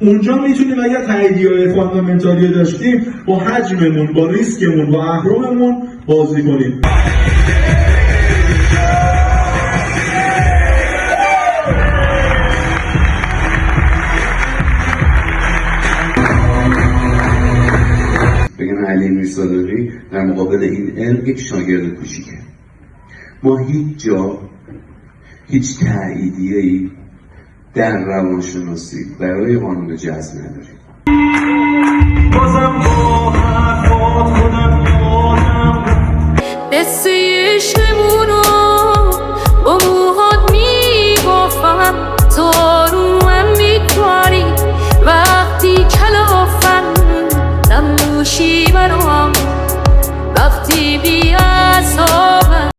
اونجا میتونیم اگر تاییدیه‌های فاندامنتالی داشتیم با حجممون، با ریسکمون، با اهرممون بازی کنیم. بگم علی میرزاداری در مقابل این علم یک شاگرد کوچیکه. ما هیچ جا هیچ تأییدیه‌ای در روانشناسی برای قانون جذب نداریم. قصه عشقمونو با موهات میبافم، تو رو هم میکنی وقتی کلافم، نموشی منو هم وقتی بیاسا